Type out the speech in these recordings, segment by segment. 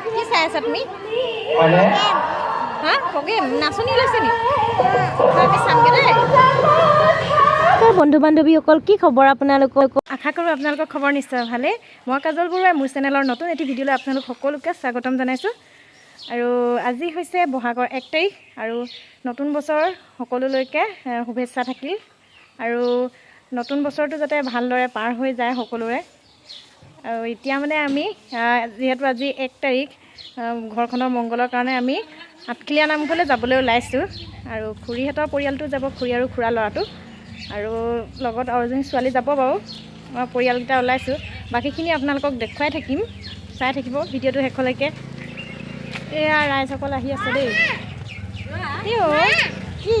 কি চাই আছা তুমি হা প্ৰগ্ৰেম নাচনি ওলাইছে নি আমি চামগে দেই বন্ধু বান্ধৱীসকল কি খবৰ আপোনালোকৰ আশা কৰোঁ আপোনালোকৰ খবৰ নিশ্চয় ভালে মই কাজল বৰুৱাই মোৰ চেনেলৰ নতুন এটি ভিডিঅ'লৈ আপোনালোক সকলোকে স্বাগতম জনাইছোঁ আৰু আজি হৈছে বহাগৰ 1 তাৰিখ আৰু নতুন বছৰ সকলোলৈকে শুভেচ্ছা থাকিল আৰু নতুন বছৰটো যাতে ভালদৰে পাৰ হৈ যায় সকলোৰে আৰু এতিয়া মানে আমি যেহেতু আজি 1 তাৰিখ ঘৰখনৰ মংগলৰ কাৰণে আমি আঠখিলীয়া নামঘৰলৈ যাবলৈ ওলাইছোঁ আৰু খুৰীহঁতৰ পৰিয়ালটো যাব খুৰী আৰু খুৰা ল'ৰাটো আৰু লগত আৰু এজনী ছোৱালী যাব বাৰু মই পৰিয়ালকেইটা ওলাইছোঁ বাকীখিনি আপোনালোকক দেখুৱাই থাকিম চাই থাকিব ভিডিঅ'টো শেষলৈকে এয়া ৰাইজসকল আহি আছে দেই কি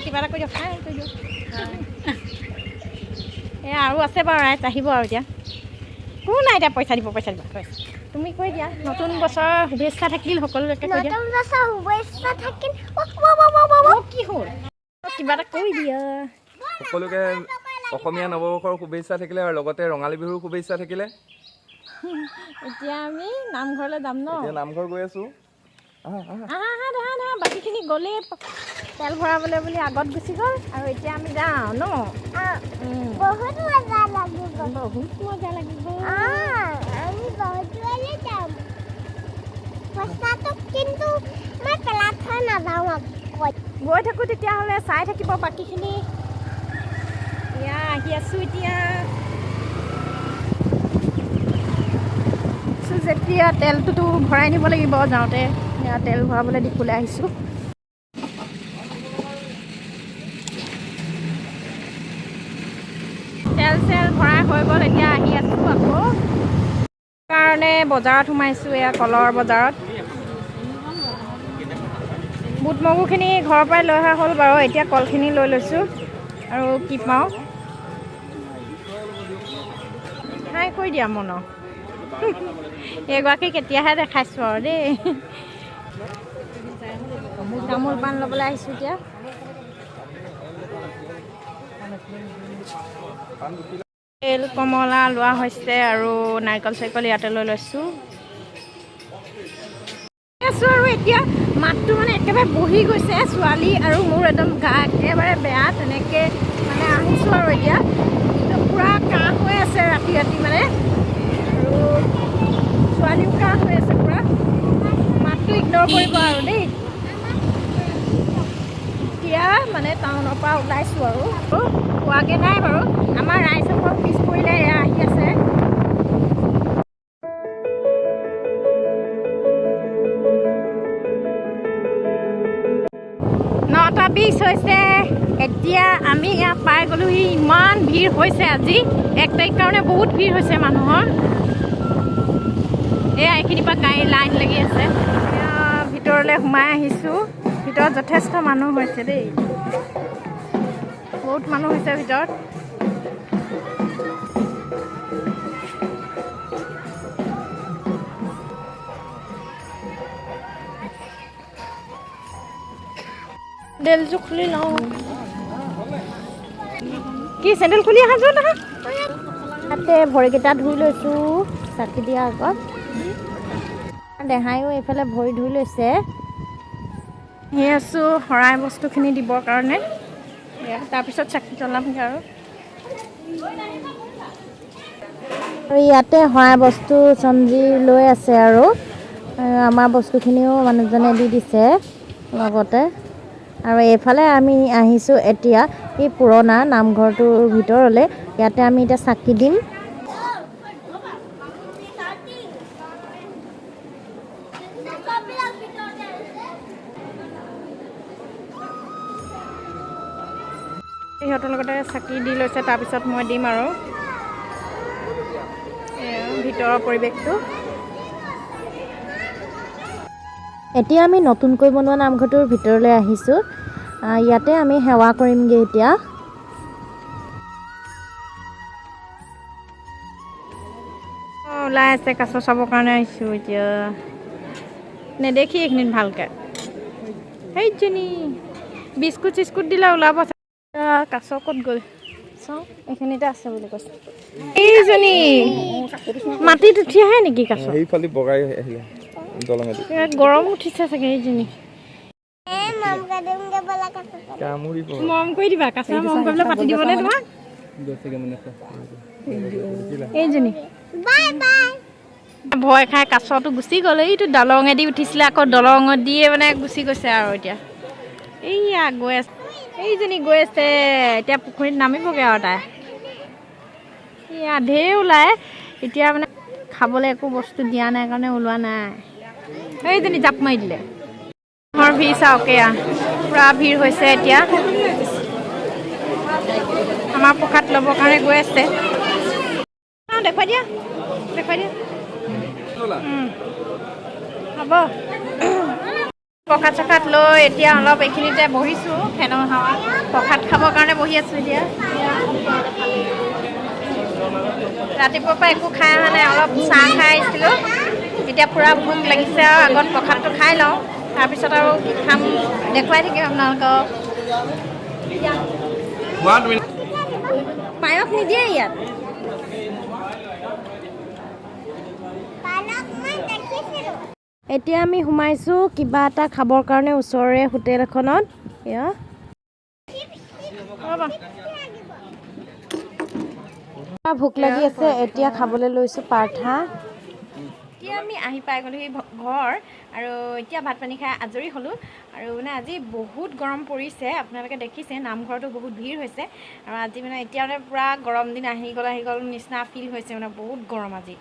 কিবা এটা কৰি দিয়ক খাই কৰি দিয়ক এয়া আৰু আছে বাৰু ৰাইজ আহিব আৰু এতিয়া কোন নাই এতিয়া পইচা দিব তুমি কৈ দিয়া নতুন বছৰৰ শুভেচ্ছা থাকিল সকলোকে কৈ দিয়া কি হ'ল কিবা এটা কৈ দিয়া সকলোকে অসমীয়া নৱবৰ্ষৰ শুভেচ্ছা থাকিলে আৰু লগতে ৰঙালী বিহুৰ শুভেচ্ছা থাকিলে এতিয়া আমি নামঘৰলৈ যাম ন এতিয়া নামঘৰ গৈ আছোঁ বাকীখিনি গ'লেই তেল ভৰাবলৈ বুলি আগত গুচি গ'ল আৰু এতিয়া আমি যাওঁ ন বহুত মজা লাগিব গৈ থাকোঁ তেতিয়াহ'লে চাই থাকিব বাকীখিনি এয়া আহি আছোঁ এতিয়া যেতিয়া তেলটোতো ভৰাই নিব লাগিব যাওঁতে এয়া তেল ভৰাবলৈ দিবলৈ আহিছোঁ তেল চেল ভৰাই হৈ গ'ল এতিয়া আহি আছোঁ আকৌ কাৰণে বজাৰত সোমাইছোঁ এয়া কলৰ বজাৰত বুট মগুখিনি ঘৰৰ পৰাই লৈ অহা হ'ল বাৰু এতিয়া কলখিনি লৈ লৈছোঁ আৰু কি পাওঁ খাই কৈ দিয়া মনৰ এগৰাকী কেতিয়াহে দেখাইছোঁ আৰু দেই তামোল পাণ ল'বলৈ আহিছোঁ এতিয়া তেল কমলা লোৱা হৈছে আৰু নাৰিকল চাৰিকল ইয়াতে লৈ লৈছোঁ আৰু এতিয়া মাতটো মানে একেবাৰে বহি গৈছে ছোৱালী আৰু মোৰ একদম গা একেবাৰে বেয়া তেনেকৈ মানে আহিছোঁ আৰু এতিয়া পূৰা কাহ হৈ আছে ৰাতি মানে আৰু ছোৱালীও কাহ হৈ আছে পূৰা মাতটো ইগন'ৰ কৰিব আৰু দেই এতিয়া মানে টাউনৰ পৰা ওলাইছোঁ আৰু পোৱাগৈ নাই বাৰু আমাৰ ৰাইজসকল পিছ পৰিলে এয়া আহি আছে 9:20 হৈছে এতিয়া আমি ইয়াত পাই গ'লোহি ইমান ভিৰ হৈছে আজি 1 তাৰিখ কাৰণে বহুত ভিৰ হৈছে মানুহৰ এয়া এইখিনিৰ পৰা গাড়ী লাইন লাগি আছে ভিতৰলৈ সোমাই আহিছোঁ ভিতৰত যথেষ্ট মানুহ হৈছে দেই বহুত মানুহ হৈছে ভিতৰত চেণ্ডেলযোৰ খুলি লওঁ কি চেণ্ডেল খুলি অহা যোৱা নহয় তাতে ভৰিকেইটা ধুই লৈছোঁ চাকি দিয়া আগত দেহায়ো এইফালে ভৰি ধুই লৈছে সেই আছোঁ শৰাই বস্তুখিনি দিবৰ কাৰণে তাৰপিছত চাকি জ্বলামগৈ আৰু ইয়াতে শৰাই বস্তু চঞ্জি লৈ আছে আৰু আমাৰ বস্তুখিনিও মানুহজনে দি দিছে লগতে আৰু এইফালে আমি আহিছোঁ এতিয়া এই পুৰণা নামঘৰটোৰ ভিতৰলৈ ইয়াতে আমি এতিয়া চাকি দিম সিহঁতৰ লগতে চাকি দি লৈছে তাৰপিছত মই দিম আৰু ভিতৰৰ পৰিৱেশটো এতিয়া আমি নতুনকৈ বনোৱা নামঘৰটোৰ ভিতৰলৈ আহিছোঁ ইয়াতে আমি সেৱা কৰিমগৈ এতিয়া ওলাই আছে কাছ চাবৰ কাৰণে আহিছোঁ এতিয়া নেদেখি এইখিনিত ভালকৈ সেইজনী বিস্কুট চিস্কুট দিলে ওলাব কাছ ক'ত গ'ল চাওঁ এইখিনিতে আছে বুলি কৈছে এইজনী মাটিত উঠি আহে নেকি কাছ সেইফালে বগাই আহিলে দলঙেদি গৰম উঠিছে চাগে এইজনী মৰম কৰি দিবা কাছ মৰম কৰিবলৈ পাতি দিবনে তোমাক এইজনী ভয় খাই কাছটো গুচি গ'ল এইটো দলঙেদি উঠিছিলে আকৌ দলঙত দিয়ে মানে গুচি গৈছে আৰু এতিয়া এইয়া গৈ আছে এইজনী গৈ আছে এতিয়া পুখুৰীত নামিবগৈ আৰু তাই এয়া ঢেৰ ওলায় এতিয়া মানে খাবলৈ একো বস্তু দিয়া নাই কাৰণে ওলোৱা নাই এইজনী জাপ মাৰি দিলে মোৰ ভিৰ চাওক এয়া পূৰা ভিৰ হৈছে এতিয়া আমাৰ প্ৰসাদ ল'বৰ কাৰণে গৈ আছে দেখুৱাই দিয়া হ'ব প্ৰসাদ চসাদ লৈ এতিয়া অলপ এইখিনিতে বহিছোঁ ফেনৰ হাৱা প্ৰসাদ খাবৰ কাৰণে বহি আছোঁ এতিয়া ৰাতিপুৱাৰ পৰা একো খাই অহা নাই অলপ চাহ খাই আহিছিলোঁ এতিয়া পূৰা ভোক লাগিছে আৰু আগত প্ৰসাদটো খাই লওঁ তাৰপিছত আৰু খাম দেখুৱাই থাকিম আপোনালোকক পায়স নিদিয়ে ইয়াত এতিয়া আমি সোমাইছোঁ কিবা এটা খাবৰ কাৰণে ওচৰৰে হোটেল এখনত এয়া ভোক লাগি আছে এতিয়া খাবলৈ লৈছোঁ পাৰ্থা এতিয়া আমি আহি পাই গ'লোহি ঘৰ আৰু এতিয়া ভাত পানী খাই আজৰি হ'লোঁ আৰু মানে আজি বহুত গৰম পৰিছে আপোনালোকে দেখিছে নামঘৰতো বহুত ভিৰ হৈছে আৰু আজি মানে এতিয়া মানে পূৰা গৰম দিন আহি গ'ল নিচিনা ফিল হৈছে মানে বহুত গৰম আজি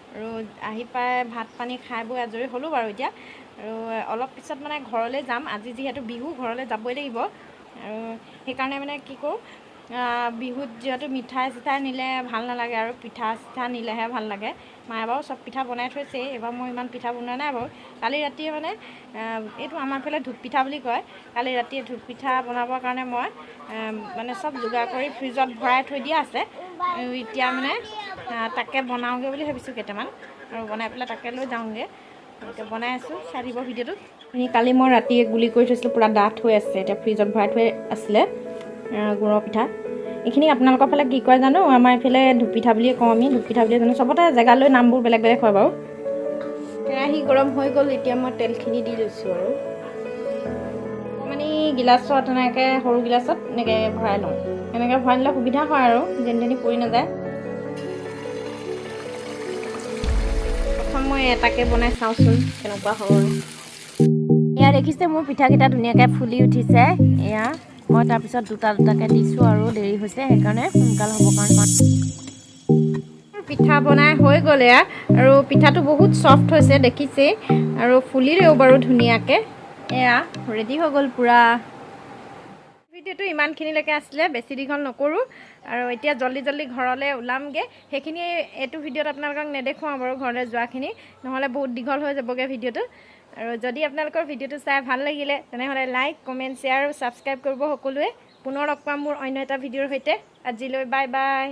আৰু আহি পাই ভাত পানী খাই বৈ আজৰি হ'লোঁ বাৰু এতিয়া আৰু অলপ পিছত মানে ঘৰলৈ যাম আজি যিহেতু বিহু ঘৰলৈ যাবই লাগিব আৰু সেইকাৰণে মানে কি কৰোঁ বিহুত যিহেতু মিঠাই চিঠাই নিলে ভাল নালাগে আৰু পিঠা চিঠা নিলেহে ভাল লাগে মায়ে বাৰু চব পিঠা বনাই থৈছে এইবাৰ মই ইমান পিঠা বনোৱা নাই বাৰু কালি ৰাতিয়ে মানে এইটো আমাৰ ফালে ধূপ পিঠা বুলি কয় কালি ৰাতিয়ে ধূপ পিঠা বনাবৰ কাৰণে মই মানে চব যোগাৰ কৰি ফ্ৰিজত ভৰাই থৈ দিয়া আছে আৰু এতিয়া মানে তাকে বনাওঁগৈ বুলি ভাবিছোঁ কেইটামান আৰু বনাই পেলাই তাকে লৈ যাওঁগৈ এতিয়া বনাই আছোঁ চাই দিব ভিডিঅ'টো কালি মই ৰাতিয়ে গুলি কৰি থৈছিলোঁ পূৰা ডাঠ হৈ আছে এতিয়া ফ্ৰিজত ভৰাই থৈ আছিলে গুড়ৰ পিঠা এইখিনি আপোনালোকৰ ফালে কি কয় জানো আমাৰ এইফালে ধূপ পিঠা বুলিয়ে কওঁ আমি ধূপ পিঠা বুলিয়ে জানো চবতে জেগালৈ নামবোৰ বেলেগ বেলেগ হয় বাৰু কেৰাহী গৰম হৈ গ'ল এতিয়া মই তেলখিনি দি লৈছোঁ আৰু মানে গিলাচত এনেকৈ সৰু গিলাচত এনেকৈ ভৰাই লওঁ এনেকৈ ভৰাই দিলে সুবিধা হয় আৰু যেনি তেনি পৰি নাযায় প্ৰথম মই এটাকে বনাই চাওঁচোন কেনেকুৱা হয় এয়া দেখিছে মোৰ পিঠাকেইটা ধুনীয়াকৈ ফুলি উঠিছে এয়া মই তাৰপিছত দুটাকৈ দিছোঁ আৰু দেৰি হৈছে সেইকাৰণে সোনকাল হ'বৰ কাৰণে পিঠা বনাই হৈ গ'ল এয়া আৰু পিঠাটো বহুত ছফ্ট হৈছে দেখিছেই আৰু ফুলিলেও বাৰু ধুনীয়াকৈ এয়া ৰেডি হৈ গ'ল পূৰা ভিডিঅ'টো ইমানখিনিলৈকে আছিলে বেছি দীঘল নকৰোঁ আৰু এতিয়া জল্দি ঘৰলৈ ওলামগৈ সেইখিনি এইটো ভিডিঅ'ত আপোনালোকক নেদেখুৱাওঁ বাৰু ঘৰলৈ যোৱাখিনি নহ'লে বহুত দীঘল হৈ যাবগৈ ভিডিঅ'টো আৰু যদি আপোনালোকৰ ভিডিঅ'টো চাই ভাল লাগিলে তেনেহ'লে লাইক কমেণ্ট শ্বেয়াৰ আৰু ছাবস্ক্ৰাইব কৰিব সকলোৱে পুনৰ লগ পাম মোৰ অন্য এটা ভিডিঅ'ৰ সৈতে আজিলৈ বাই বাই